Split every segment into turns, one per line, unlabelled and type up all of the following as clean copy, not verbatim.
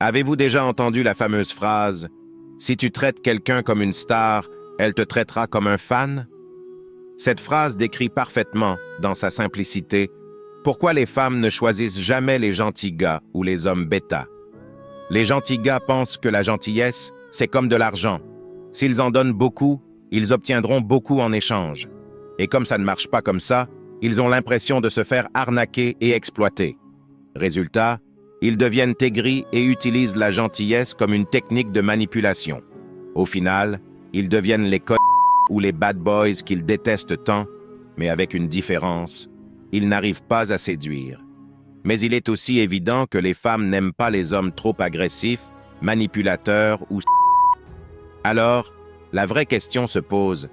Avez-vous déjà entendu la fameuse phrase « Si tu traites quelqu'un comme une star, elle te traitera comme un fan » Cette phrase décrit parfaitement, dans sa simplicité, pourquoi les femmes ne choisissent jamais les gentils gars ou les hommes bêta. Les gentils gars pensent que la gentillesse, c'est comme de l'argent. S'ils en donnent beaucoup, ils obtiendront beaucoup en échange. Et comme ça ne marche pas comme ça, ils ont l'impression de se faire arnaquer et exploiter. Résultat, ils deviennent aigris et utilisent la gentillesse comme une technique de manipulation. Au final, ils deviennent les ou les bad boys qu'ils détestent tant, mais avec une différence, ils n'arrivent pas à séduire. Mais il est aussi évident que les femmes n'aiment pas les hommes trop agressifs, manipulateurs ou... Alors, la vraie question se pose,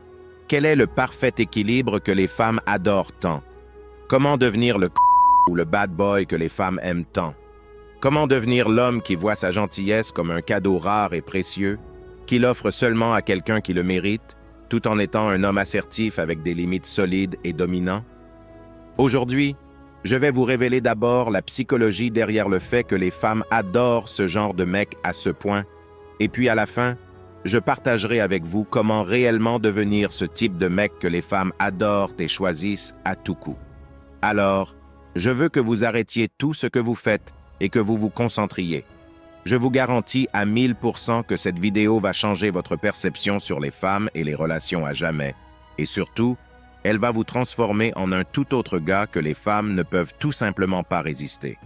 quel est le parfait équilibre que les femmes adorent tant? Comment devenir le ou le bad boy que les femmes aiment tant? Comment devenir l'homme qui voit sa gentillesse comme un cadeau rare et précieux, qu'il offre seulement à quelqu'un qui le mérite, tout en étant un homme assertif avec des limites solides et dominants? Aujourd'hui, je vais vous révéler d'abord la psychologie derrière le fait que les femmes adorent ce genre de mec à ce point, et puis à la fin, je partagerai avec vous comment réellement devenir ce type de mec que les femmes adorent et choisissent à tout coup. Alors, je veux que vous arrêtiez tout ce que vous faites et que vous vous concentriez. Je vous garantis à 1000% que cette vidéo va changer votre perception sur les femmes et les relations à jamais. Et surtout, elle va vous transformer en un tout autre gars que les femmes ne peuvent tout simplement pas résister.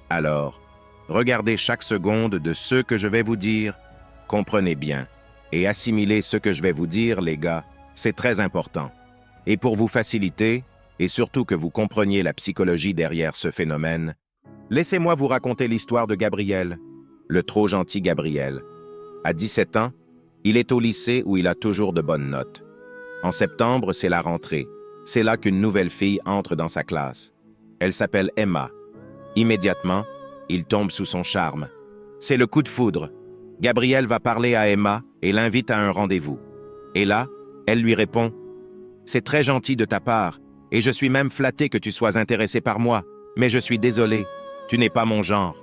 Alors, regardez chaque seconde de ce que je vais vous dire, comprenez bien, et assimilez ce que je vais vous dire, les gars, c'est très important. Et pour vous faciliter, et surtout que vous compreniez la psychologie derrière ce phénomène, laissez-moi vous raconter l'histoire de Gabriel, le trop gentil Gabriel. À 17 ans, il est au lycée où il a toujours de bonnes notes. En septembre, c'est la rentrée. C'est là qu'une nouvelle fille entre dans sa classe. Elle s'appelle Emma. Immédiatement, il tombe sous son charme. C'est le coup de foudre. Gabriel va parler à Emma et l'invite à un rendez-vous. Et là, elle lui répond « C'est très gentil de ta part, et je suis même flatté que tu sois intéressé par moi, mais je suis désolé, tu n'es pas mon genre.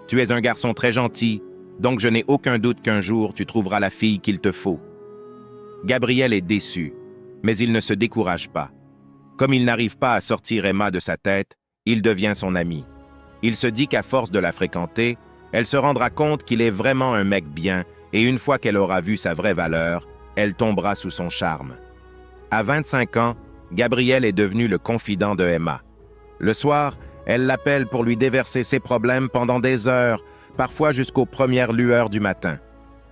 Tu es un garçon très gentil, donc je n'ai aucun doute qu'un jour tu trouveras la fille qu'il te faut. » Gabriel est déçu, mais il ne se décourage pas. Comme il n'arrive pas à sortir Emma de sa tête, il devient son ami. Il se dit qu'à force de la fréquenter, elle se rendra compte qu'il est vraiment un mec bien, et une fois qu'elle aura vu sa vraie valeur, elle tombera sous son charme. À 25 ans, Gabriel est devenu le confident de Emma. Le soir, elle l'appelle pour lui déverser ses problèmes pendant des heures, parfois jusqu'aux premières lueurs du matin.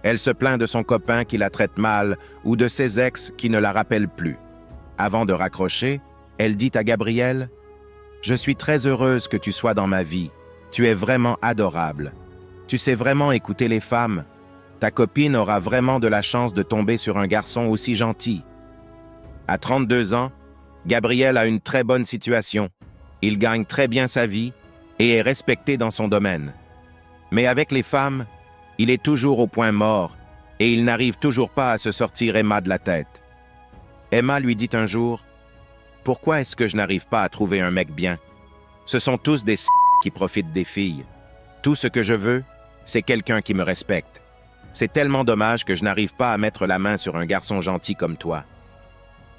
Elle se plaint de son copain qui la traite mal ou de ses ex qui ne la rappellent plus. Avant de raccrocher, elle dit à Gabriel « Je suis très heureuse que tu sois dans ma vie. Tu es vraiment adorable. Tu sais vraiment écouter les femmes. Ta copine aura vraiment de la chance de tomber sur un garçon aussi gentil. » À 32 ans, Gabriel a une très bonne situation. Il gagne très bien sa vie et est respecté dans son domaine. Mais avec les femmes, il est toujours au point mort et il n'arrive toujours pas à se sortir Emma de la tête. Emma lui dit un jour « Pourquoi est-ce que je n'arrive pas à trouver un mec bien? Ce sont tous des qui profitent des filles. Tout ce que je veux, c'est quelqu'un qui me respecte. C'est tellement dommage que je n'arrive pas à mettre la main sur un garçon gentil comme toi. »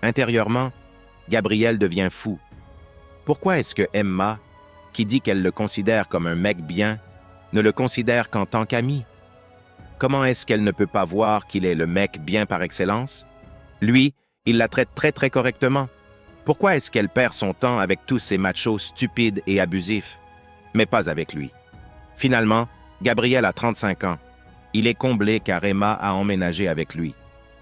Intérieurement, Gabriel devient fou. Pourquoi est-ce que Emma, qui dit qu'elle le considère comme un mec bien, ne le considère qu'en tant qu'ami? Comment est-ce qu'elle ne peut pas voir qu'il est le mec bien par excellence? Lui, il la traite très très correctement. Pourquoi est-ce qu'elle perd son temps avec tous ces machos stupides et abusifs? Mais pas avec lui. Finalement, Gabriel a 35 ans. Il est comblé car Emma a emménagé avec lui.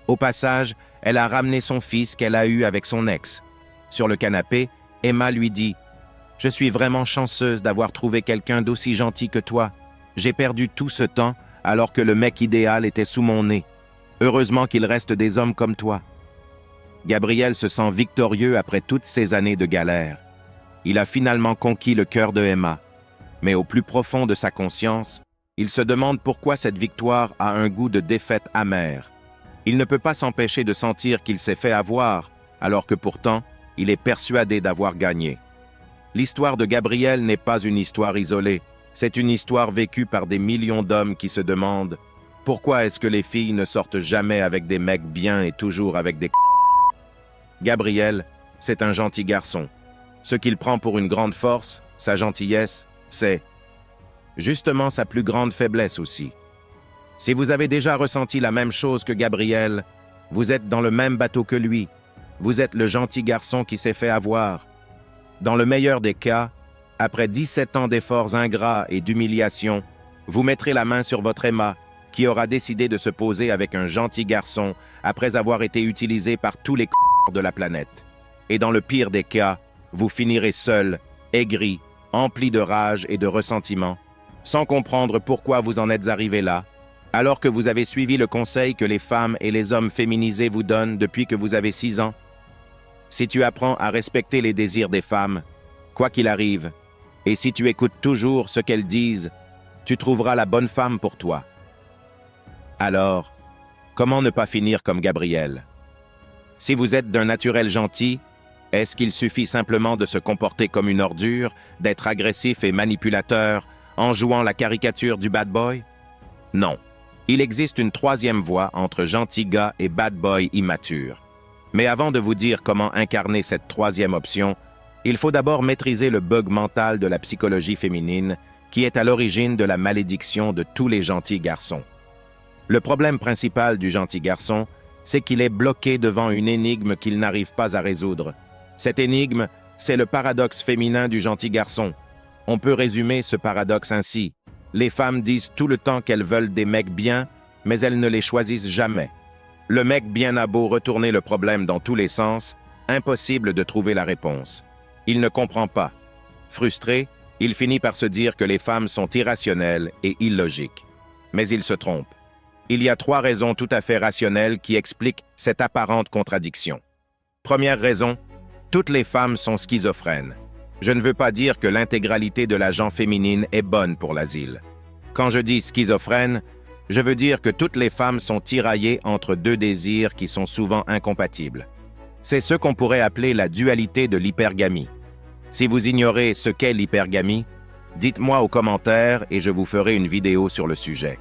Au passage, elle a ramené son fils qu'elle a eu avec son ex. Sur le canapé, Emma lui dit « Je suis vraiment chanceuse d'avoir trouvé quelqu'un d'aussi gentil que toi. J'ai perdu tout ce temps alors que le mec idéal était sous mon nez. Heureusement qu'il reste des hommes comme toi. » Gabriel se sent victorieux après toutes ces années de galère. Il a finalement conquis le cœur de Emma. Mais au plus profond de sa conscience, il se demande pourquoi cette victoire a un goût de défaite amère. Il ne peut pas s'empêcher de sentir qu'il s'est fait avoir, alors que pourtant, il est persuadé d'avoir gagné. L'histoire de Gabriel n'est pas une histoire isolée. C'est une histoire vécue par des millions d'hommes qui se demandent pourquoi est-ce que les filles ne sortent jamais avec des mecs bien et toujours avec des Gabriel, c'est un gentil garçon. Ce qu'il prend pour une grande force, sa gentillesse, c'est justement sa plus grande faiblesse aussi. Si vous avez déjà ressenti la même chose que Gabriel, vous êtes dans le même bateau que lui. Vous êtes le gentil garçon qui s'est fait avoir. Dans le meilleur des cas, après 17 ans d'efforts ingrats et d'humiliation, vous mettrez la main sur votre Emma, qui aura décidé de se poser avec un gentil garçon après avoir été utilisé par tous les de la planète. Et dans le pire des cas, vous finirez seul, aigri, empli de rage et de ressentiment, sans comprendre pourquoi vous en êtes arrivé là, alors que vous avez suivi le conseil que les femmes et les hommes féminisés vous donnent depuis que vous avez 6 ans. Si tu apprends à respecter les désirs des femmes, quoi qu'il arrive, et si tu écoutes toujours ce qu'elles disent, tu trouveras la bonne femme pour toi. Alors, comment ne pas finir comme Gabriel? Si vous êtes d'un naturel gentil, est-ce qu'il suffit simplement de se comporter comme une ordure, d'être agressif et manipulateur, en jouant la caricature du bad boy? Non. Il existe une troisième voie entre gentil gars et bad boy immature. Mais avant de vous dire comment incarner cette troisième option, il faut d'abord maîtriser le bug mental de la psychologie féminine qui est à l'origine de la malédiction de tous les gentils garçons. Le problème principal du gentil garçon, c'est qu'il est bloqué devant une énigme qu'il n'arrive pas à résoudre. Cette énigme, c'est le paradoxe féminin du gentil garçon. On peut résumer ce paradoxe ainsi. Les femmes disent tout le temps qu'elles veulent des mecs bien, mais elles ne les choisissent jamais. Le mec bien a beau retourner le problème dans tous les sens, impossible de trouver la réponse. Il ne comprend pas. Frustré, il finit par se dire que les femmes sont irrationnelles et illogiques. Mais il se trompe. Il y a 3 raisons tout à fait rationnelles qui expliquent cette apparente contradiction. Première raison, toutes les femmes sont schizophrènes. Je ne veux pas dire que l'intégralité de la gent féminine est bonne pour l'asile. Quand je dis schizophrène, je veux dire que toutes les femmes sont tiraillées entre 2 désirs qui sont souvent incompatibles. C'est ce qu'on pourrait appeler la dualité de l'hypergamie. Si vous ignorez ce qu'est l'hypergamie, dites-moi aux commentaires et je vous ferai une vidéo sur le sujet.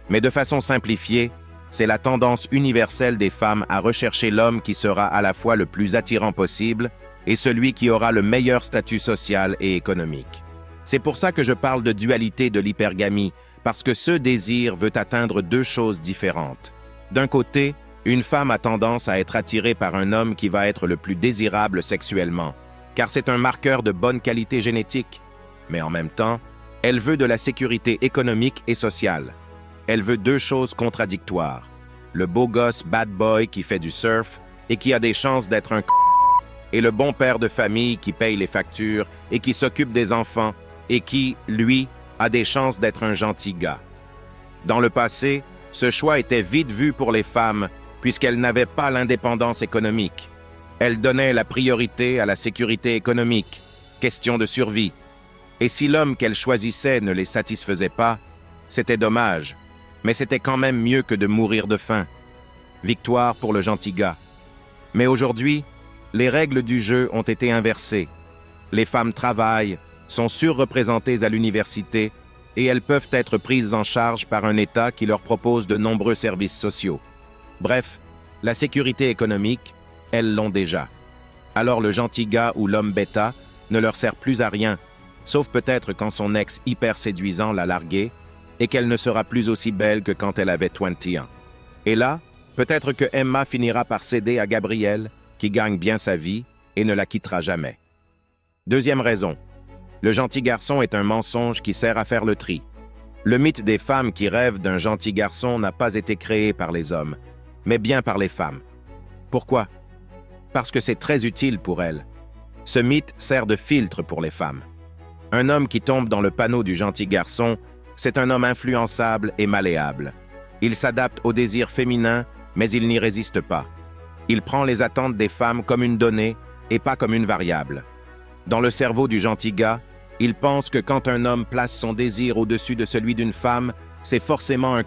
Mais de façon simplifiée, c'est la tendance universelle des femmes à rechercher l'homme qui sera à la fois le plus attirant possible et celui qui aura le meilleur statut social et économique. C'est pour ça que je parle de dualité de l'hypergamie, parce que ce désir veut atteindre 2 choses différentes. D'un côté, une femme a tendance à être attirée par un homme qui va être le plus désirable sexuellement, car c'est un marqueur de bonne qualité génétique. Mais en même temps, elle veut de la sécurité économique et sociale. Elle veut 2 choses contradictoires. Le beau gosse bad boy qui fait du surf et qui a des chances d'être un et le bon père de famille qui paye les factures et qui s'occupe des enfants et qui, lui, a des chances d'être un gentil gars. Dans le passé, ce choix était vite vu pour les femmes puisqu'elles n'avaient pas l'indépendance économique. Elles donnaient la priorité à la sécurité économique, question de survie. Et si l'homme qu'elles choisissaient ne les satisfaisait pas, c'était dommage. Mais c'était quand même mieux que de mourir de faim. Victoire pour le gentil gars. Mais aujourd'hui, les règles du jeu ont été inversées. Les femmes travaillent, sont surreprésentées à l'université et elles peuvent être prises en charge par un État qui leur propose de nombreux services sociaux. Bref, la sécurité économique, elles l'ont déjà. Alors le gentil gars ou l'homme bêta ne leur sert plus à rien, sauf peut-être quand son ex hyper séduisant l'a larguée et qu'elle ne sera plus aussi belle que quand elle avait 21. Et là, peut-être que Emma finira par céder à Gabriel, qui gagne bien sa vie et ne la quittera jamais. Deuxième raison, le gentil garçon est un mensonge qui sert à faire le tri. Le mythe des femmes qui rêvent d'un gentil garçon n'a pas été créé par les hommes, mais bien par les femmes. Pourquoi? Parce que c'est très utile pour elles. Ce mythe sert de filtre pour les femmes. Un homme qui tombe dans le panneau du gentil garçon, c'est un homme influençable et malléable. Il s'adapte aux désirs féminins, mais il n'y résiste pas. Il prend les attentes des femmes comme une donnée et pas comme une variable. Dans le cerveau du gentil gars, il pense que quand un homme place son désir au-dessus de celui d'une femme, c'est forcément un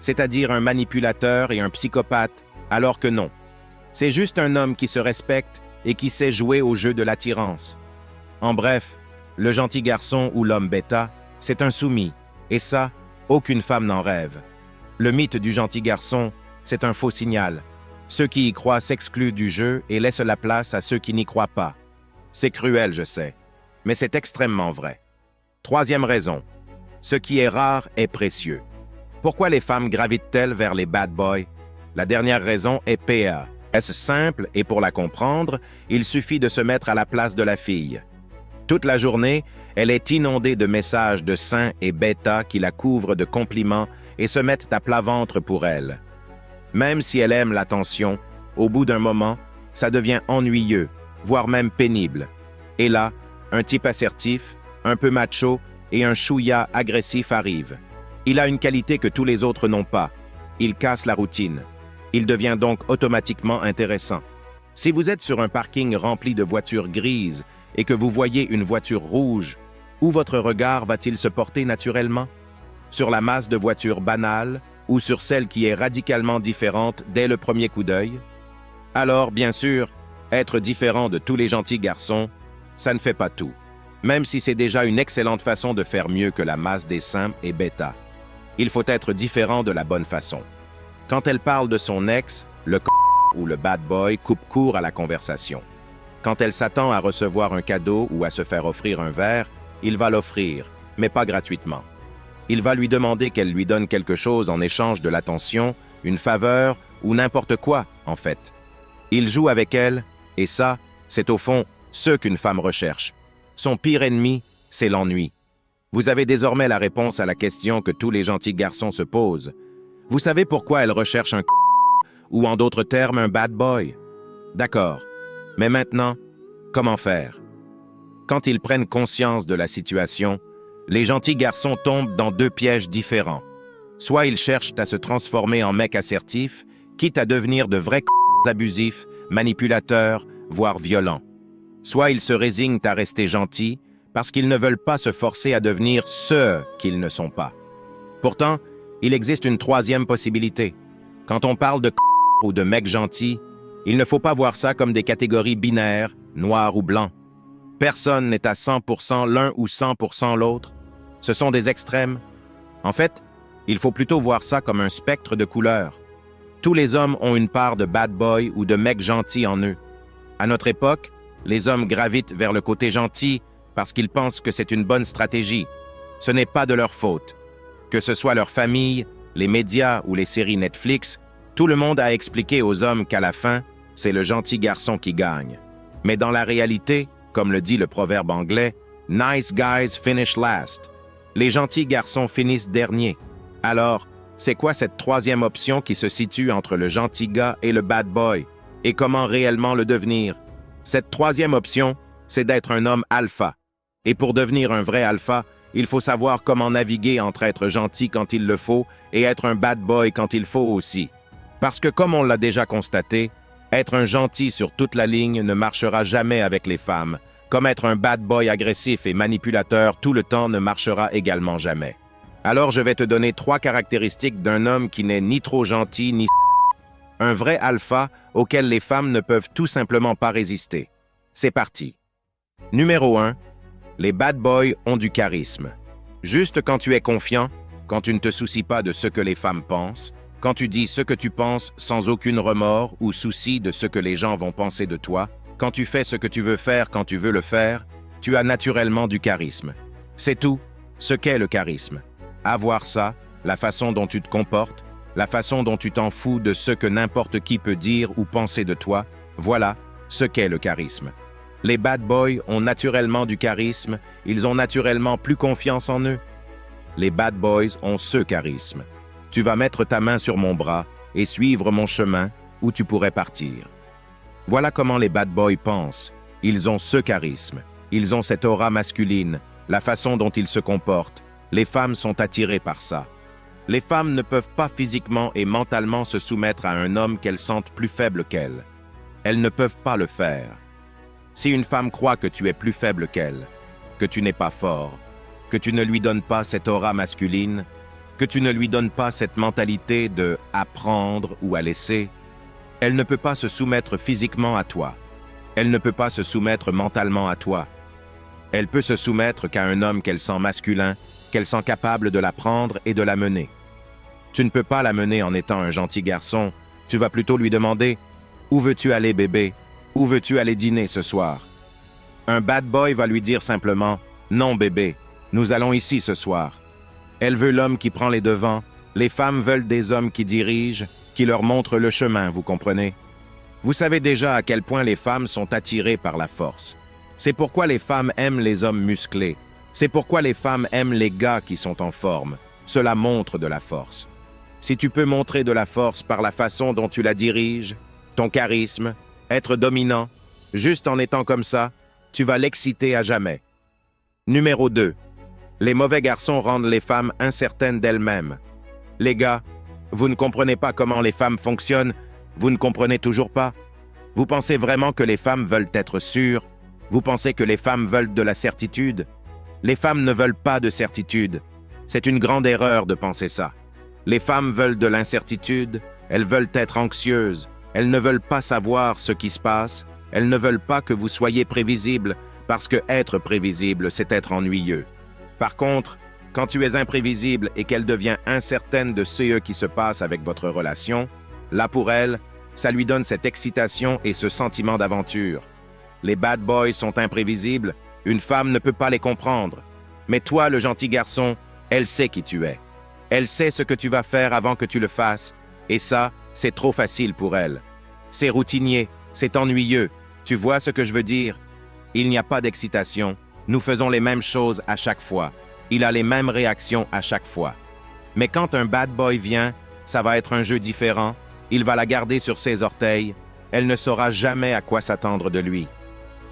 c'est-à-dire un manipulateur et un psychopathe, alors que non. C'est juste un homme qui se respecte et qui sait jouer au jeu de l'attirance. En bref, le gentil garçon ou l'homme bêta, C'est un soumis, et ça, aucune femme n'en rêve. Le mythe du gentil garçon, c'est un faux signal. Ceux qui y croient s'excluent du jeu et laissent la place à ceux qui n'y croient pas. C'est cruel, je sais, mais c'est extrêmement vrai. Troisième raison, ce qui est rare est précieux. Pourquoi les femmes gravitent-elles vers les bad boys? La dernière raison est PA. Est-ce simple et pour la comprendre, il suffit de se mettre à la place de la fille. Toute la journée, elle est inondée de messages de seins et bêta qui la couvrent de compliments et se mettent à plat ventre pour elle. Même si elle aime l'attention, au bout d'un moment, ça devient ennuyeux, voire même pénible. Et là, un type assertif, un peu macho et un chouïa agressif arrivent. Il a une qualité que tous les autres n'ont pas. Il casse la routine. Il devient donc automatiquement intéressant. Si vous êtes sur un parking rempli de voitures grises et que vous voyez une voiture rouge, où votre regard va-t-il se porter naturellement? Sur la masse de voitures banales ou sur celle qui est radicalement différente dès le premier coup d'œil? Alors, bien sûr, être différent de tous les gentils garçons, ça ne fait pas tout, même si c'est déjà une excellente façon de faire mieux que la masse des seins et bêta. Il faut être différent de la bonne façon. Quand elle parle de son ex, le ou le bad boy coupe court à la conversation. Quand elle s'attend à recevoir un cadeau ou à se faire offrir un verre, il va l'offrir, mais pas gratuitement. Il va lui demander qu'elle lui donne quelque chose en échange de l'attention, une faveur ou n'importe quoi, en fait. Il joue avec elle, et ça, c'est au fond ce qu'une femme recherche. Son pire ennemi, c'est l'ennui. Vous avez désormais la réponse à la question que tous les gentils garçons se posent. Vous savez pourquoi elle recherche un ou en d'autres termes un bad boy? D'accord. Mais maintenant, comment faire? Quand ils prennent conscience de la situation, les gentils garçons tombent dans deux pièges différents. Soit ils cherchent à se transformer en mecs assertifs, quitte à devenir de vrais abusifs, manipulateurs, voire violents. Soit ils se résignent à rester gentils parce qu'ils ne veulent pas se forcer à devenir ceux qu'ils ne sont pas. Pourtant, il existe une troisième possibilité. Quand on parle de ou de mecs gentils, il ne faut pas voir ça comme des catégories binaires, noir ou blanc. Personne n'est à 100% l'un ou 100% l'autre. Ce sont des extrêmes. En fait, il faut plutôt voir ça comme un spectre de couleurs. Tous les hommes ont une part de bad boy ou de mec gentil en eux. À notre époque, les hommes gravitent vers le côté gentil parce qu'ils pensent que c'est une bonne stratégie. Ce n'est pas de leur faute. Que ce soit leur famille, les médias ou les séries Netflix, tout le monde a expliqué aux hommes qu'à la fin, c'est le gentil garçon qui gagne. Mais dans la réalité, comme le dit le proverbe anglais, « Nice guys finish last ». Les gentils garçons finissent derniers. Alors, c'est quoi cette troisième option qui se situe entre le gentil gars et le bad boy? Et comment réellement le devenir? Cette troisième option, c'est d'être un homme alpha. Et pour devenir un vrai alpha, il faut savoir comment naviguer entre être gentil quand il le faut et être un bad boy quand il faut aussi. Parce que comme on l'a déjà constaté, être un gentil sur toute la ligne ne marchera jamais avec les femmes, comme être un bad boy agressif et manipulateur tout le temps ne marchera également jamais. Alors je vais te donner 3 caractéristiques d'un homme qui n'est ni trop gentil ni un vrai alpha auquel les femmes ne peuvent tout simplement pas résister. C'est parti. Numéro 1. Les bad boys ont du charisme. Juste quand tu es confiant, quand tu ne te soucies pas de ce que les femmes pensent, quand tu dis ce que tu penses sans aucun remords ou souci de ce que les gens vont penser de toi, quand tu fais ce que tu veux faire quand tu veux le faire, tu as naturellement du charisme. C'est tout, ce qu'est le charisme. Avoir ça, la façon dont tu te comportes, la façon dont tu t'en fous de ce que n'importe qui peut dire ou penser de toi, voilà ce qu'est le charisme. Les bad boys ont naturellement du charisme, ils ont naturellement plus confiance en eux. Les bad boys ont ce charisme. Tu vas mettre ta main sur mon bras et suivre mon chemin où tu pourrais partir. Voilà comment les bad boys pensent. Ils ont ce charisme. Ils ont cette aura masculine, la façon dont ils se comportent. Les femmes sont attirées par ça. Les femmes ne peuvent pas physiquement et mentalement se soumettre à un homme qu'elles sentent plus faible qu'elles. Elles ne peuvent pas le faire. Si une femme croit que tu es plus faible qu'elle, que tu n'es pas fort, que tu ne lui donnes pas cette aura masculine, que tu ne lui donnes pas cette mentalité de « apprendre » ou « à laisser », elle ne peut pas se soumettre physiquement à toi. Elle ne peut pas se soumettre mentalement à toi. Elle peut se soumettre qu'à un homme qu'elle sent masculin, qu'elle sent capable de la prendre et de la mener. Tu ne peux pas la mener en étant un gentil garçon. Tu vas plutôt lui demander « Où veux-tu aller, bébé? Où veux-tu aller dîner ce soir ?» Un bad boy va lui dire simplement « Non, bébé, nous allons ici ce soir. » Elle veut l'homme qui prend les devants. Les femmes veulent des hommes qui dirigent, qui leur montrent le chemin, vous comprenez? Vous savez déjà à quel point les femmes sont attirées par la force. C'est pourquoi les femmes aiment les hommes musclés. C'est pourquoi les femmes aiment les gars qui sont en forme. Cela montre de la force. Si tu peux montrer de la force par la façon dont tu la diriges, ton charisme, être dominant, juste en étant comme ça, tu vas l'exciter à jamais. Numéro 2. Les mauvais garçons rendent les femmes incertaines d'elles-mêmes. Les gars, vous ne comprenez pas comment les femmes fonctionnent, vous ne comprenez toujours pas. Vous pensez vraiment que les femmes veulent être sûres? Vous pensez que les femmes veulent de la certitude? Les femmes ne veulent pas de certitude. C'est une grande erreur de penser ça. Les femmes veulent de l'incertitude, elles veulent être anxieuses, elles ne veulent pas savoir ce qui se passe, elles ne veulent pas que vous soyez prévisible, parce que être prévisible, c'est être ennuyeux. Par contre, quand tu es imprévisible et qu'elle devient incertaine de ce qui se passe avec votre relation, là pour elle, ça lui donne cette excitation et ce sentiment d'aventure. Les bad boys sont imprévisibles, une femme ne peut pas les comprendre. Mais toi, le gentil garçon, elle sait qui tu es. Elle sait ce que tu vas faire avant que tu le fasses, et ça, c'est trop facile pour elle. C'est routinier, c'est ennuyeux. Tu vois ce que je veux dire? Il n'y a pas d'excitation. Nous faisons les mêmes choses à chaque fois. Il a les mêmes réactions à chaque fois. Mais quand un bad boy vient, ça va être un jeu différent. Il va la garder sur ses orteils. Elle ne saura jamais à quoi s'attendre de lui.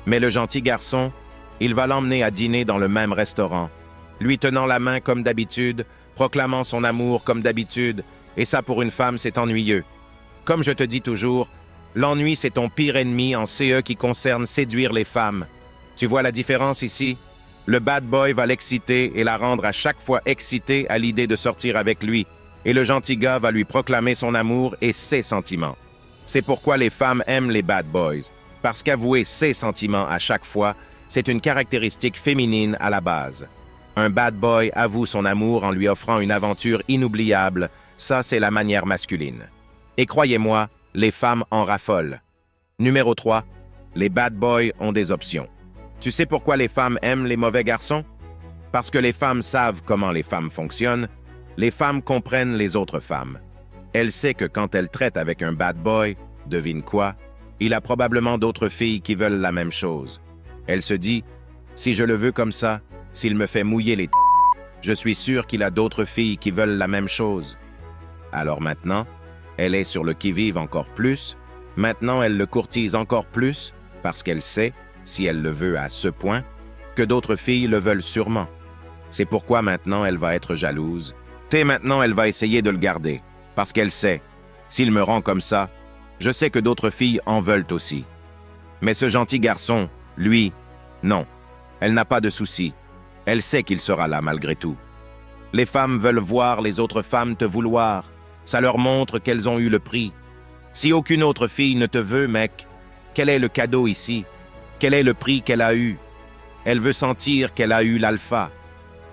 Mais le gentil garçon, il va l'emmener à dîner dans le même restaurant, lui tenant la main comme d'habitude, proclamant son amour comme d'habitude, et ça pour une femme c'est ennuyeux. Comme je te dis toujours, l'ennui c'est ton pire ennemi en CE qui concerne séduire les femmes. Tu vois la différence ici? Le bad boy va l'exciter et la rendre à chaque fois excitée à l'idée de sortir avec lui, et le gentil gars va lui proclamer son amour et ses sentiments. C'est pourquoi les femmes aiment les bad boys, parce qu'avouer ses sentiments à chaque fois, c'est une caractéristique féminine à la base. Un bad boy avoue son amour en lui offrant une aventure inoubliable, ça c'est la manière masculine. Et croyez-moi, les femmes en raffolent. Numéro 3, les bad boys ont des options. Tu sais pourquoi les femmes aiment les mauvais garçons? Parce que les femmes savent comment les femmes fonctionnent, les femmes comprennent les autres femmes. Elle sait que quand elle traite avec un bad boy, devine quoi? Il a probablement d'autres filles qui veulent la même chose. Elle se dit, si je le veux comme ça, s'il me fait mouiller les je suis sûr qu'il a d'autres filles qui veulent la même chose. Alors maintenant, elle est sur le qui-vive encore plus. Maintenant, elle le courtise encore plus parce qu'elle sait, si elle le veut à ce point, que d'autres filles le veulent sûrement. C'est pourquoi maintenant elle va être jalouse. Et maintenant, elle va essayer de le garder parce qu'elle sait, s'il me rend comme ça, je sais que d'autres filles en veulent aussi. Mais ce gentil garçon, lui, non. Elle n'a pas de souci. Elle sait qu'il sera là malgré tout. Les femmes veulent voir les autres femmes te vouloir. Ça leur montre qu'elles ont eu le prix. Si aucune autre fille ne te veut, mec, quel est le cadeau ici? Quel est le prix qu'elle a eu? Elle veut sentir qu'elle a eu l'alpha.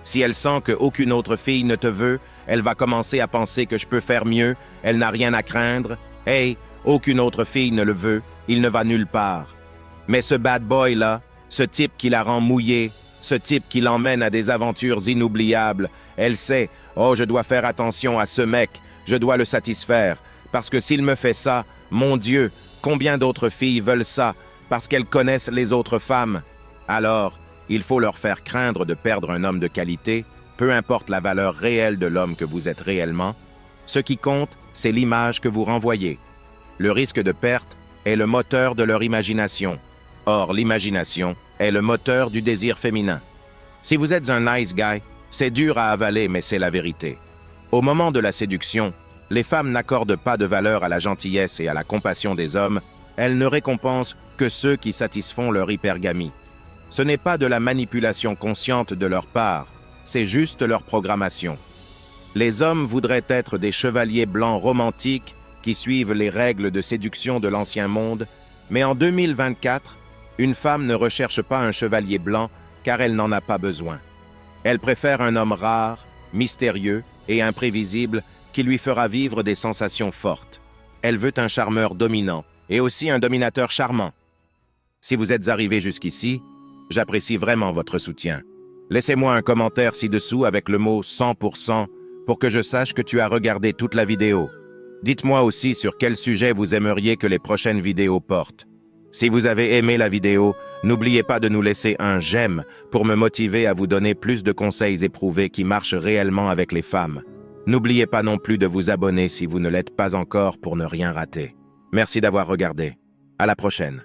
Si elle sent qu'aucune autre fille ne te veut, elle va commencer à penser que je peux faire mieux, elle n'a rien à craindre. Hey, aucune autre fille ne le veut, il ne va nulle part. Mais ce bad boy-là, ce type qui la rend mouillée, ce type qui l'emmène à des aventures inoubliables, elle sait, oh, je dois faire attention à ce mec, je dois le satisfaire, parce que s'il me fait ça, mon Dieu, combien d'autres filles veulent ça, parce qu'elles connaissent les autres femmes. Alors, il faut leur faire craindre de perdre un homme de qualité, peu importe la valeur réelle de l'homme que vous êtes réellement. Ce qui compte, c'est l'image que vous renvoyez. Le risque de perte est le moteur de leur imagination. Or, l'imagination est le moteur du désir féminin. Si vous êtes un nice guy, c'est dur à avaler, mais c'est la vérité. Au moment de la séduction, les femmes n'accordent pas de valeur à la gentillesse et à la compassion des hommes, elles ne récompensent que ceux qui satisfont leur hypergamie. Ce n'est pas de la manipulation consciente de leur part, c'est juste leur programmation. Les hommes voudraient être des chevaliers blancs romantiques qui suivent les règles de séduction de l'ancien monde, mais en 2024, une femme ne recherche pas un chevalier blanc car elle n'en a pas besoin. Elle préfère un homme rare, mystérieux et imprévisible qui lui fera vivre des sensations fortes. Elle veut un charmeur dominant et aussi un dominateur charmant. Si vous êtes arrivé jusqu'ici, j'apprécie vraiment votre soutien. Laissez-moi un commentaire ci-dessous avec le mot 100% pour que je sache que tu as regardé toute la vidéo. Dites-moi aussi sur quel sujet vous aimeriez que les prochaines vidéos portent. Si vous avez aimé la vidéo, n'oubliez pas de nous laisser un j'aime pour me motiver à vous donner plus de conseils éprouvés qui marchent réellement avec les femmes. N'oubliez pas non plus de vous abonner si vous ne l'êtes pas encore pour ne rien rater. Merci d'avoir regardé. À la prochaine.